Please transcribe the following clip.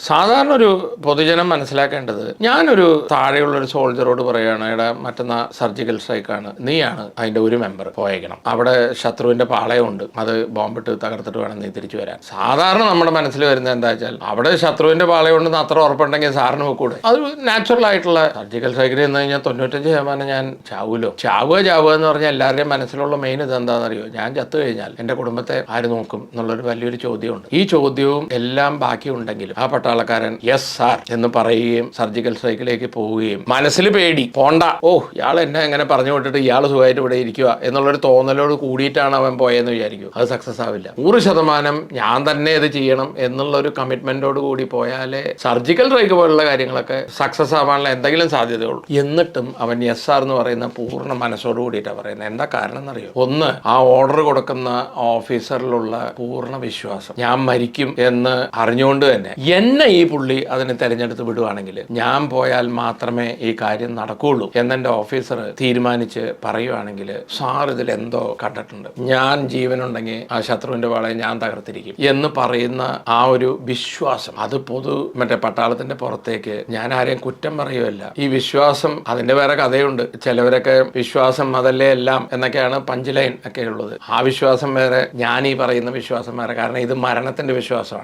സാധാരണ ഒരു പൊതുജനം മനസ്സിലാക്കേണ്ടത്, ഞാനൊരു താഴെയുള്ള ഒരു സോൾജറോട് പറയുകയാണ്, എടാ മറ്റന്നാ സർജിക്കൽ സ്ട്രൈക്കാണ്, നീയാണ് അതിന്റെ ഒരു മെമ്പർ, പോയേക്കണം, അവിടെ ശത്രുവിന്റെ പാളയമുണ്ട്, അത് ബോംബിട്ട് തകർത്തിട്ട് വേണം നീ തിരിച്ചു വരാൻ. സാധാരണ നമ്മുടെ മനസ്സിൽ വരുന്നത് എന്താ വെച്ചാൽ, അവിടെ ശത്രുവിന്റെ പാളയമുണ്ടെന്ന് അത്ര ഉറപ്പുണ്ടെങ്കിൽ സാറിന് വെക്കൂടെ? അത് നാച്ചുറൽ ആയിട്ടുള്ള സർജിക്കൽ സ്ട്രൈക്കിൽ നിന്ന് കഴിഞ്ഞാൽ 95% ഞാൻ ചാവൂലോ. ചാവുക എന്ന് പറഞ്ഞാൽ എല്ലാവരുടെയും മനസ്സിലുള്ള മെയിൻ ഇതെന്താണെന്നറിയോ? ഞാൻ ചത്തു കഴിഞ്ഞാൽ എന്റെ കുടുംബത്തെ ആര് നോക്കും എന്നുള്ളൊരു വലിയൊരു ചോദ്യമുണ്ട്. ഈ ചോദ്യവും എല്ലാം ബാക്കിയുണ്ടെങ്കിലും ആ പട്ടാളക്കാരൻ യെസ് സാർ എന്ന് പറയുകയും സർജിക്കൽ സ്ട്രൈക്കിലേക്ക് പോവുകയും, മനസ്സിൽ പേടി, പോണ്ട, ഓ ഇയാൾ എന്നെ എങ്ങനെ പറഞ്ഞു വിട്ടിട്ട് ഇയാൾ സുഖമായിട്ട് ഇവിടെ ഇരിക്കുക എന്നുള്ളൊരു തോന്നലോട് കൂടിയിട്ടാണ് അവൻ പോയെന്ന് വിചാരിക്കും. അത് സക്സസ് ആവില്ല. 100% ഞാൻ തന്നെ ഇത് ചെയ്യണം എന്നുള്ള ഒരു കമ്മിറ്റ്മെന്റോട് കൂടി പോയാലേ സർജിക്കൽ സ്ട്രൈക്ക് പോലുള്ള കാര്യങ്ങളൊക്കെ സക്സസ് ആവാനുള്ള എന്തെങ്കിലും സാധ്യതയുള്ളൂ. എന്നിട്ടും അവൻ യെസ് സാർ എന്ന് പറയുന്ന പൂർണ്ണ മനസ്സോട് കൂടിയിട്ടാണ് പറയുന്നത്. എന്താ കാരണം എന്നറിയോ? ഒന്ന്, ആ ഓർഡർ കൊടുക്കുന്ന ഓഫീസറിലുള്ള പൂർണ്ണ വിശ്വാസം. ഞാൻ മരിക്കും എന്ന് അറിഞ്ഞുകൊണ്ട് തന്നെ എന്നെ ഈ പുള്ളി അതിന് തെരഞ്ഞെടുത്ത് വിടുവാണെങ്കിൽ ഞാൻ പോയാൽ മാത്രമേ ഈ കാര്യം നടക്കുകയുള്ളൂ എന്നെന്റെ ഓഫീസർ തീരുമാനിച്ച് പറയുവാണെങ്കിൽ, സാർ ഇതിൽ എന്തോ കണ്ടിട്ടുണ്ട്, ഞാൻ ജീവനുണ്ടെങ്കിൽ ആ ശത്രുവിന്റെ പാളയെ ഞാൻ തകർത്തിരിക്കും എന്ന് പറയുന്ന ആ ഒരു വിശ്വാസം, അത് മറ്റേ പട്ടാളത്തിന്റെ പുറത്തേക്ക് ഞാൻ ആരെയും കുറ്റം പറയുമല്ല. ഈ വിശ്വാസം അതിന്റെ വേറെ കഥയുണ്ട്. ചിലവരൊക്കെ വിശ്വാസം അതല്ലേ എല്ലാം എന്നൊക്കെയാണ് പഞ്ച് ലൈൻ ഒക്കെ ഉള്ളത്. ആ വിശ്വാസം വേറെ, ഞാൻ ഈ പറയുന്ന വിശ്വാസം വേറെ. കാരണം ഇത് മരണത്തിന്റെ വിശ്വാസമാണ്.